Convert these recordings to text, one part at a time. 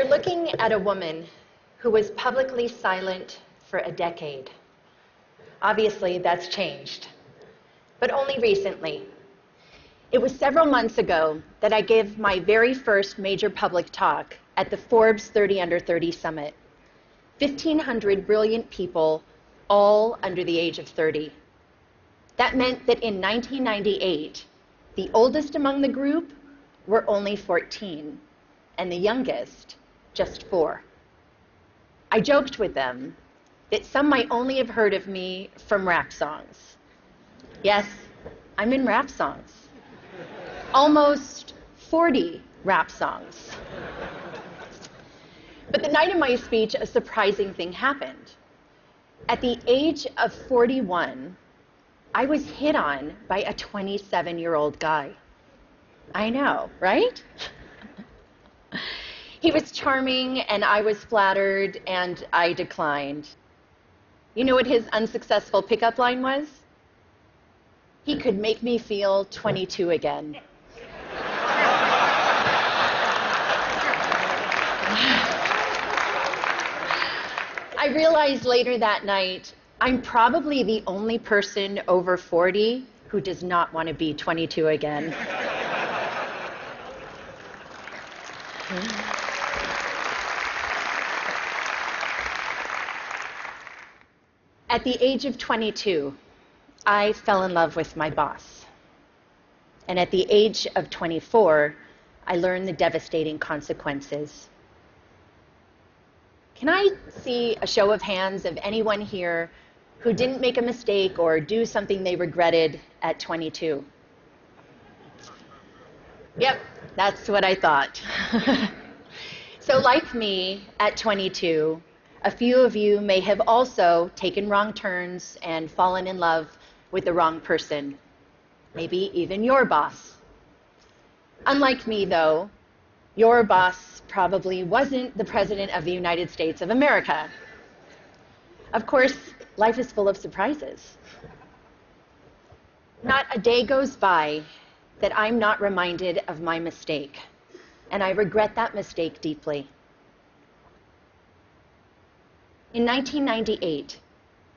You're looking at a woman who was publicly silent for a decade. Obviously, that's changed, but only recently. It was several months ago that I gave my very first major public talk at the Forbes 30 Under 30 Summit. 1,500 brilliant people, all under the age of 30. That meant that in 1998, the oldest among the group were only 14, and the youngest just 4. I joked with them that some might only have heard of me from rap songs. Yes, I'm in rap songs. Almost 40 rap songs. But the night of my speech, a surprising thing happened. At the age of 41, I was hit on by a 27-year-old guy. I know, right? He was charming, and I was flattered, and I declined. You know what his unsuccessful pickup line was? He could make me feel 22 again. I realized later that night, I'm probably the only person over 40 who does not want to be 22 again. At the age of 22, I fell in love with my boss. And at the age of 24, I learned the devastating consequences. Can I see a show of hands of anyone here who didn't make a mistake or do something they regretted at 22? Yep, that's what I thought. So like me, at 22, a few of you may have also taken wrong turns and fallen in love with the wrong person, maybe even your boss. Unlike me, though, your boss probably wasn't the President of the United States of America. Of course, life is full of surprises. Not a day goes by that I'm not reminded of my mistake, and I regret that mistake deeply. In 1998,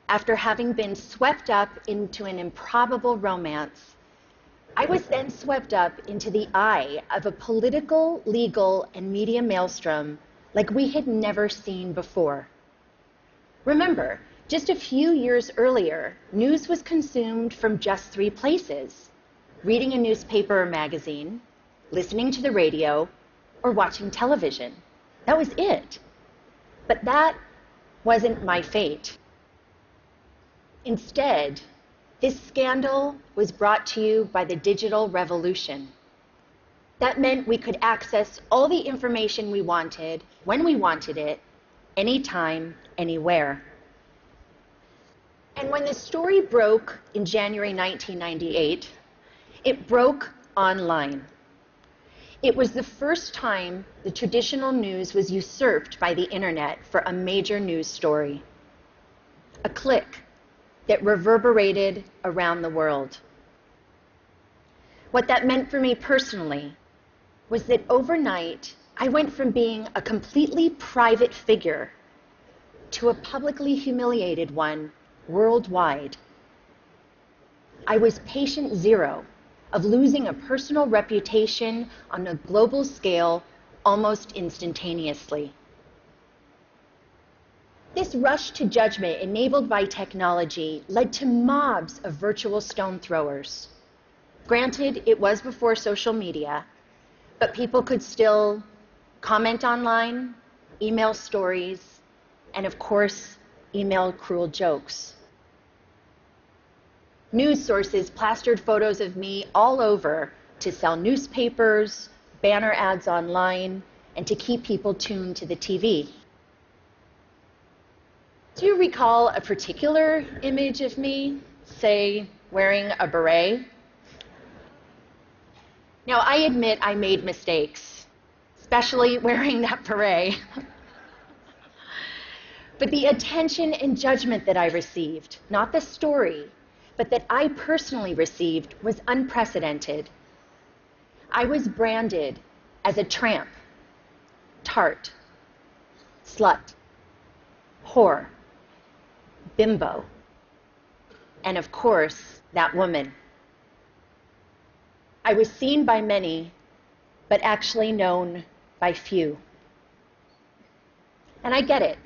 after having been swept up into an improbable romance, I was then swept up into the eye of a political, legal, and media maelstrom like we had never seen before. Remember, just a few years earlier, news was consumed from just 3 places: reading a newspaper or magazine, listening to the radio, or watching television. That was it. But that wasn't my fate. Instead, this scandal was brought to you by the digital revolution. That meant we could access all the information we wanted, when we wanted it, anytime, anywhere. And when the story broke in January 1998, it broke online. It was the first time the traditional news was usurped by the internet for a major news story. A click that reverberated around the world. What that meant for me personally was that overnight, I went from being a completely private figure to a publicly humiliated one worldwide. I was patient zero of losing a personal reputation on a global scale almost instantaneously. This rush to judgment enabled by technology led to mobs of virtual stone throwers. Granted, it was before social media, but people could still comment online, email stories, and of course, email cruel jokes. News sources plastered photos of me all over to sell newspapers, banner ads online, and to keep people tuned to the TV. Do you recall a particular image of me, say, wearing a beret? Now, I admit I made mistakes, especially wearing that beret. But the attention and judgment that I received, not the story, but that I personally received, was unprecedented. I was branded as a tramp, tart, slut, whore, bimbo, and of course, that woman. I was seen by many, but actually known by few. And I get it.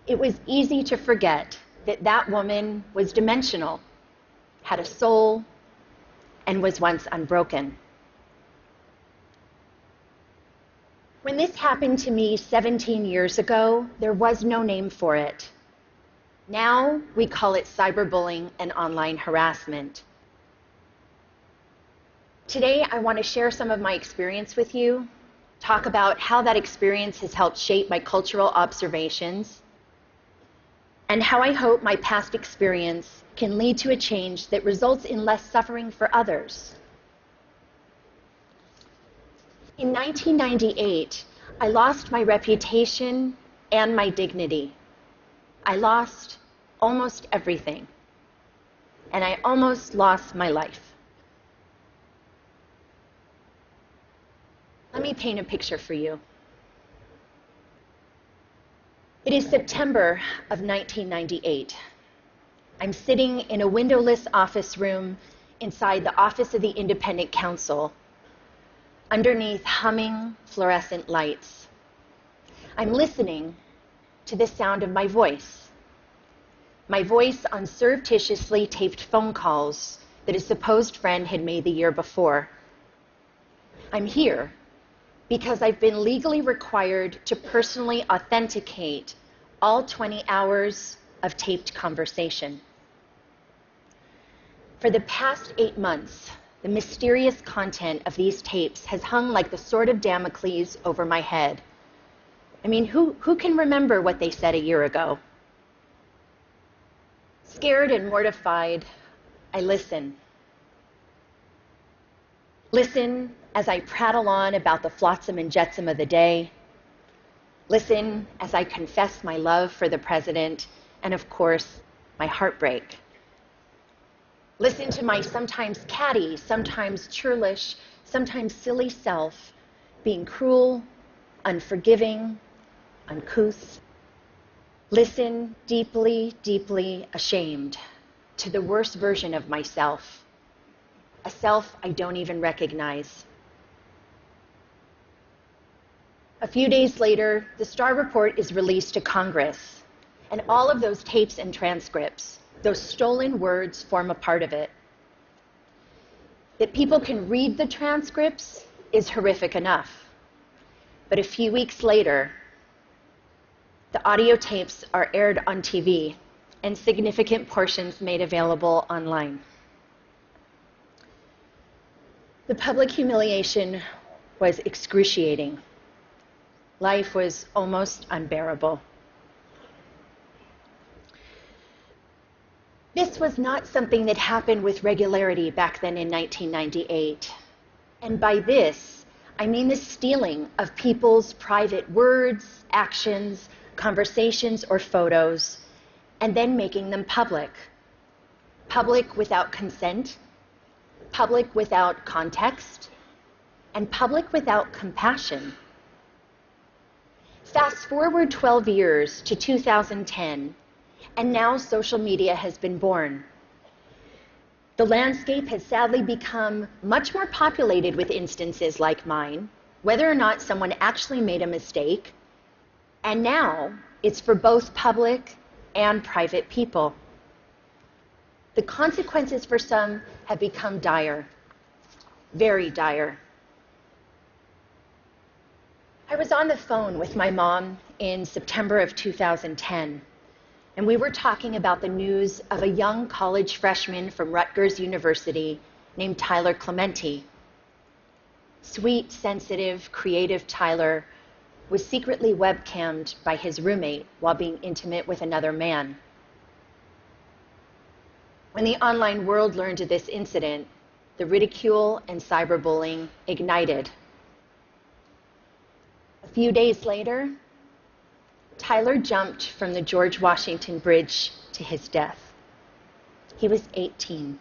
It was easy to forget that that woman was dimensional, had a soul, and was once unbroken. When this happened to me 17 years ago, there was no name for it. Now we call it cyberbullying and online harassment. Today, I want to share some of my experience with you, talk about how that experience has helped shape my cultural observations, and how I hope my past experience can lead to a change that results in less suffering for others. In 1998, I lost my reputation and my dignity. I lost almost everything, and I almost lost my life. Let me paint a picture for you. It is September of 1998. I'm sitting in a windowless office room inside the office of the Independent Counsel, underneath humming fluorescent lights. I'm listening to the sound of my voice on surreptitiously taped phone calls that a supposed friend had made the year before. I'm here because I've been legally required to personally authenticate all 20 hours of taped conversation. For the past 8 months, the mysterious content of these tapes has hung like the sword of Damocles over my head. I mean, who can remember what they said a year ago? Scared and mortified, I listen. Listen as I prattle on about the flotsam and jetsam of the day. Listen as I confess my love for the president and, of course, my heartbreak. Listen to my sometimes catty, sometimes churlish, sometimes silly self being cruel, unforgiving, uncouth. Listen deeply, deeply ashamed to the worst version of myself, a self I don't even recognize. A few days later, the Starr Report is released to Congress, and all of those tapes and transcripts, those stolen words, form a part of it. That people can read the transcripts is horrific enough. But a few weeks later, the audio tapes are aired on TV and significant portions made available online. The public humiliation was excruciating. Life was almost unbearable. This was not something that happened with regularity back then in 1998. And by this, I mean the stealing of people's private words, actions, conversations, or photos, and then making them public. Public without consent, public without context, and public without compassion. Fast forward 12 years to 2010, and now social media has been born. The landscape has sadly become much more populated with instances like mine, whether or not someone actually made a mistake, and now it's for both public and private people. The consequences for some have become dire, very dire. I was on the phone with my mom in September of 2010, and we were talking about the news of a young college freshman from Rutgers University named Tyler Clementi. Sweet, sensitive, creative Tyler was secretly webcammed by his roommate while being intimate with another man. When the online world learned of this incident, the ridicule and cyberbullying ignited. A few days later, Tyler jumped from the George Washington Bridge to his death. He was 18.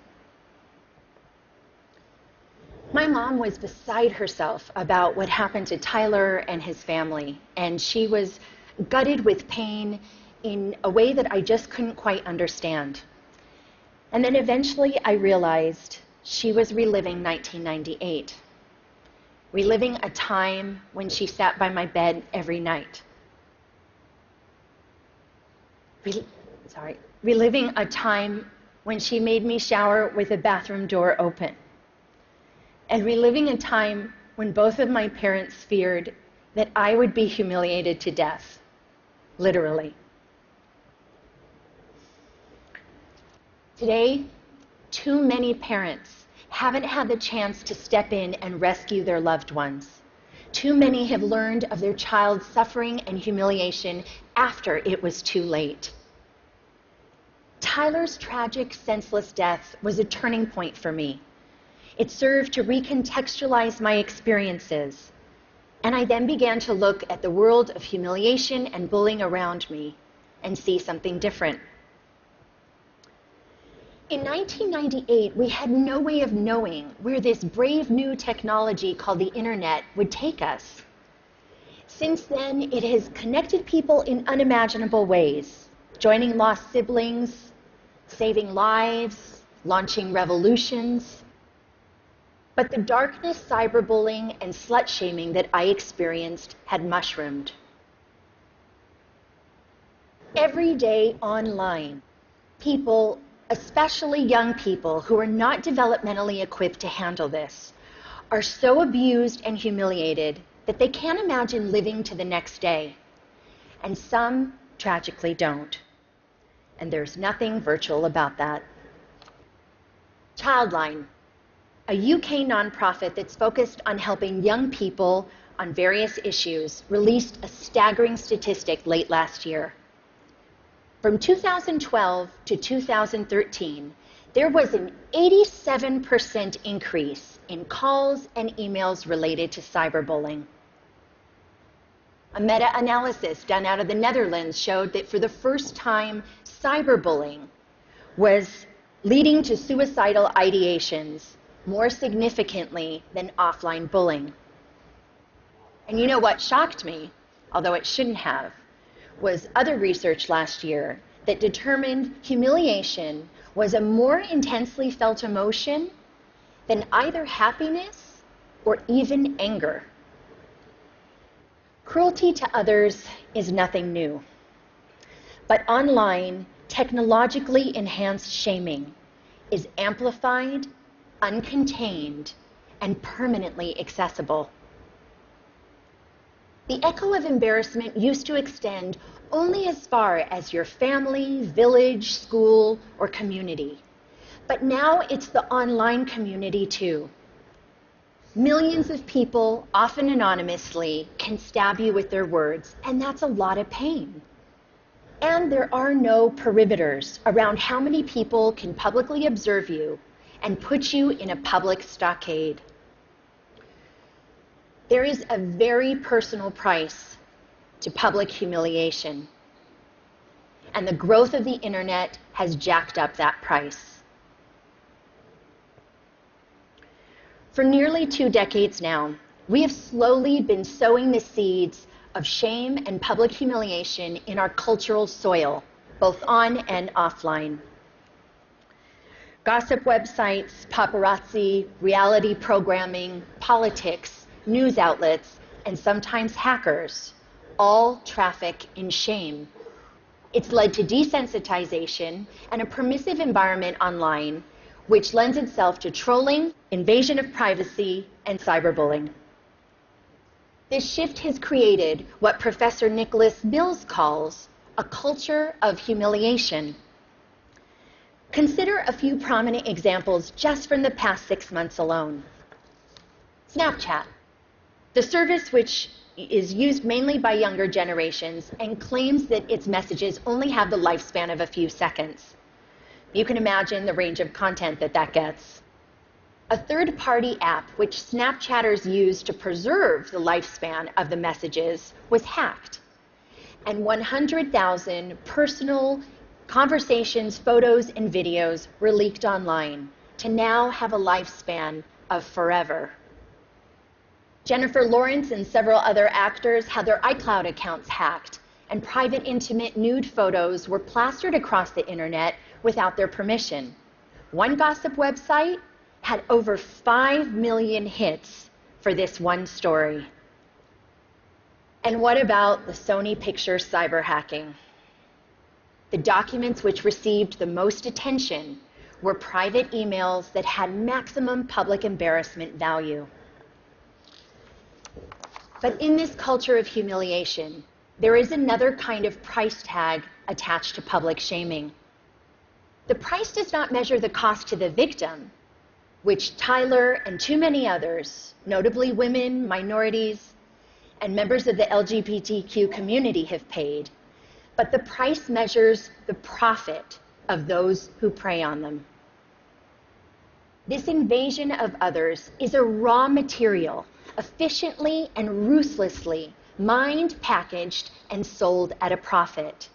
My mom was beside herself about what happened to Tyler and his family, and she was gutted with pain in a way that I just couldn't quite understand. And then eventually I realized she was reliving 1998, reliving a time when she sat by my bed every night. Reliving a time when she made me shower with the bathroom door open. And reliving a time when both of my parents feared that I would be humiliated to death, literally. Today, too many parents haven't had the chance to step in and rescue their loved ones. Too many have learned of their child's suffering and humiliation after it was too late. Tyler's tragic, senseless death was a turning point for me. It served to recontextualize my experiences, and I then began to look at the world of humiliation and bullying around me and see something different. In 1998, we had no way of knowing where this brave new technology called the internet would take us. Since then, it has connected people in unimaginable ways, joining lost siblings, saving lives, launching revolutions. But the darkness, cyberbullying, and slut-shaming that I experienced had mushroomed. Every day online, people, especially young people who are not developmentally equipped to handle this, are so abused and humiliated that they can't imagine living to the next day. And some, tragically, don't. And there's nothing virtual about that. Childline, a UK nonprofit that's focused on helping young people on various issues, released a staggering statistic late last year. From 2012 to 2013, there was an 87% increase in calls and emails related to cyberbullying. A meta-analysis done out of the Netherlands showed that for the first time, cyberbullying was leading to suicidal ideations more significantly than offline bullying. And you know what shocked me, although it shouldn't have, was other research last year that determined humiliation was a more intensely felt emotion than either happiness or even anger. Cruelty to others is nothing new, but online, technologically enhanced shaming is amplified, uncontained, and permanently accessible. The echo of embarrassment used to extend only as far as your family, village, school, or community. But now it's the online community too. Millions of people, often anonymously, can stab you with their words, and that's a lot of pain. And there are no perimeters around how many people can publicly observe you and put you in a public stockade. There is a very personal price to public humiliation, and the growth of the internet has jacked up that price. For nearly 2 decades now, we have slowly been sowing the seeds of shame and public humiliation in our cultural soil, both on and offline. Gossip websites, paparazzi, reality programming, politics, news outlets, and sometimes hackers all traffic in shame. It's led to desensitization and a permissive environment online, which lends itself to trolling, invasion of privacy, and cyberbullying. This shift has created what Professor Nicholas Mills calls a culture of humiliation. Consider a few prominent examples just from the past 6 months alone. Snapchat, the service which is used mainly by younger generations and claims that its messages only have the lifespan of a few seconds. You can imagine the range of content that gets. A third-party app which Snapchatters use to preserve the lifespan of the messages was hacked, and 100,000 personal conversations, photos, and videos were leaked online to now have a lifespan of forever. Jennifer Lawrence and several other actors had their iCloud accounts hacked, and private, intimate nude photos were plastered across the internet without their permission. One gossip website had over 5 million hits for this one story. And what about the Sony Pictures cyber hacking? The documents which received the most attention were private emails that had maximum public embarrassment value. But in this culture of humiliation, there is another kind of price tag attached to public shaming. The price does not measure the cost to the victim, which Tyler and too many others, notably women, minorities, and members of the LGBTQ community have paid, but the price measures the profit of those who prey on them. This invasion of others is a raw material, efficiently and ruthlessly mined, packaged, and sold at a profit.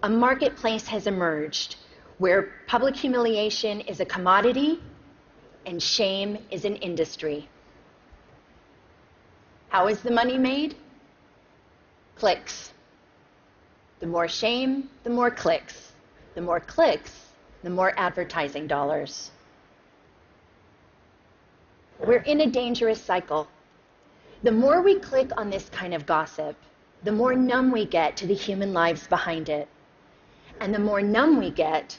A marketplace has emerged where public humiliation is a commodity and shame is an industry. How is the money made? Clicks. The more shame, the more clicks. The more clicks, the more advertising dollars. We're in a dangerous cycle. The more we click on this kind of gossip, the more numb we get to the human lives behind it. And the more numb we get,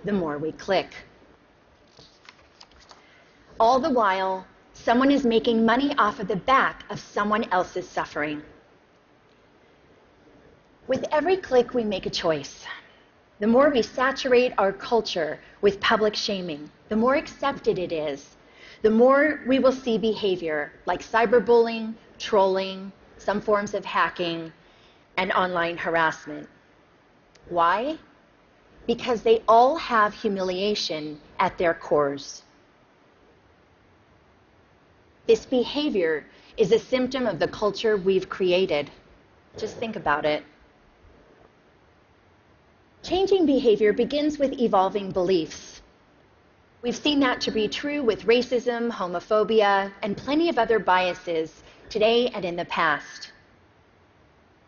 the more we click. All the while, someone is making money off of the back of someone else's suffering. With every click, we make a choice. The more we saturate our culture with public shaming, the more accepted it is, the more we will see behavior like cyberbullying, trolling, some forms of hacking, and online harassment. Why? Because they all have humiliation at their cores. This behavior is a symptom of the culture we've created. Just think about it. Changing behavior begins with evolving beliefs. We've seen that to be true with racism, homophobia, and plenty of other biases today and in the past.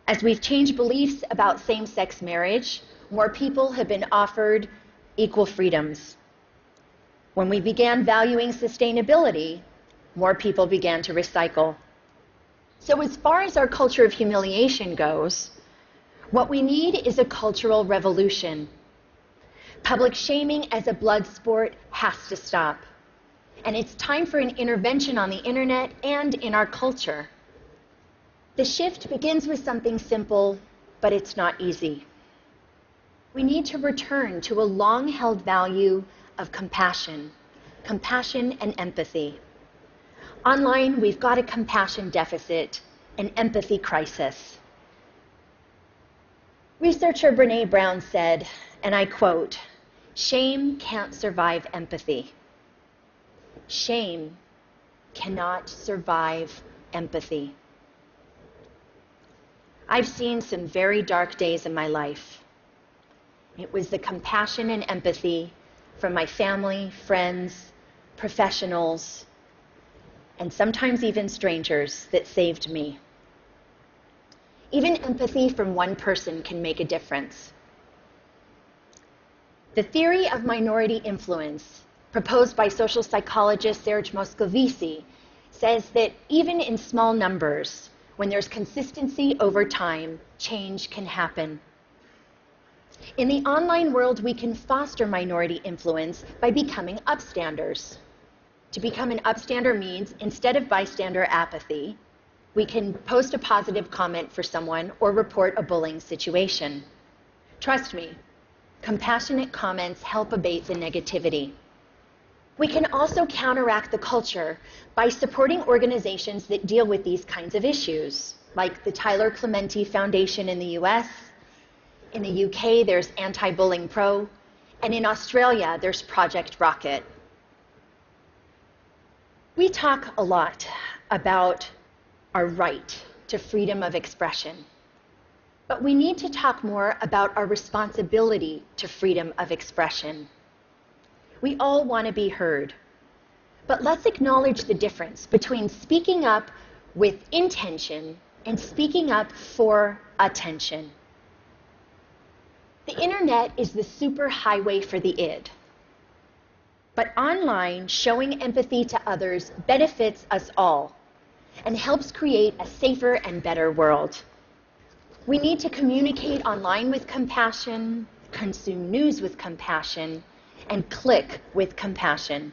As we've changed beliefs about same-sex marriage, more people have been offered equal freedoms. When we began valuing sustainability, more people began to recycle. So as far as our culture of humiliation goes, what we need is a cultural revolution. Public shaming as a blood sport has to stop. And it's time for an intervention on the internet and in our culture. The shift begins with something simple, but it's not easy. We need to return to a long-held value of compassion and empathy. Online, we've got a compassion deficit, an empathy crisis. Researcher Brené Brown said, and I quote, "Shame can't survive empathy. Shame cannot survive empathy." I've seen some very dark days in my life. It was the compassion and empathy from my family, friends, professionals, and sometimes even strangers that saved me. Even empathy from one person can make a difference. The theory of minority influence, proposed by social psychologist Serge Moscovici, says that even in small numbers, when there's consistency over time, change can happen. In the online world, we can foster minority influence by becoming upstanders. To become an upstander means, instead of bystander apathy, we can post a positive comment for someone or report a bullying situation. Trust me, compassionate comments help abate the negativity. We can also counteract the culture by supporting organizations that deal with these kinds of issues, like the Tyler Clementi Foundation in the US. In the UK, there's Anti-Bullying Pro, and in Australia, there's Project Rocket. We talk a lot about our right to freedom of expression, but we need to talk more about our responsibility to freedom of expression. We all want to be heard, but let's acknowledge the difference between speaking up with intention and speaking up for attention. The internet is the superhighway for the id. But online, showing empathy to others benefits us all and helps create a safer and better world. We need to communicate online with compassion, consume news with compassion, and click with compassion.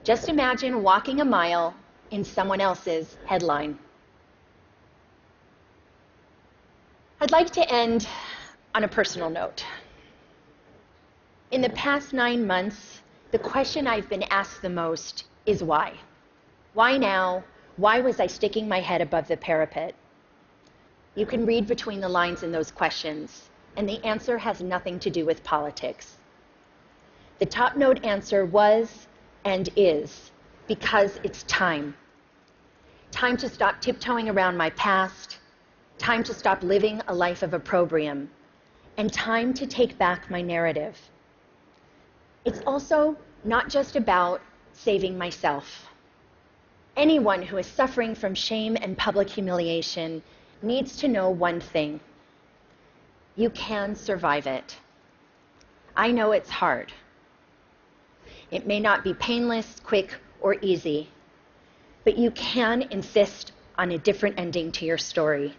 Just imagine walking a mile in someone else's headline. I'd like to end on a personal note. In the past 9 months, the question I've been asked the most is why? Why now? Why was I sticking my head above the parapet? You can read between the lines in those questions, and the answer has nothing to do with politics. The top note answer was and is because it's time. Time to stop tiptoeing around my past, time to stop living a life of opprobrium, and time to take back my narrative. It's also not just about saving myself. Anyone who is suffering from shame and public humiliation needs to know one thing. You can survive it. I know it's hard. It may not be painless, quick, or easy, but you can insist on a different ending to your story.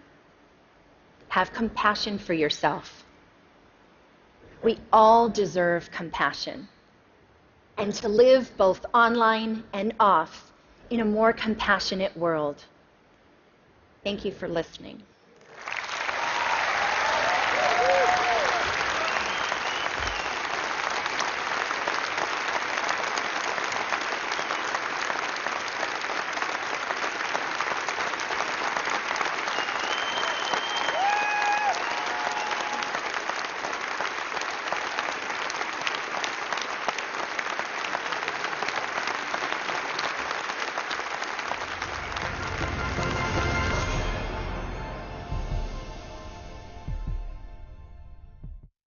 Have compassion for yourself. We all deserve compassion, and to live both online and off in a more compassionate world. Thank you for listening.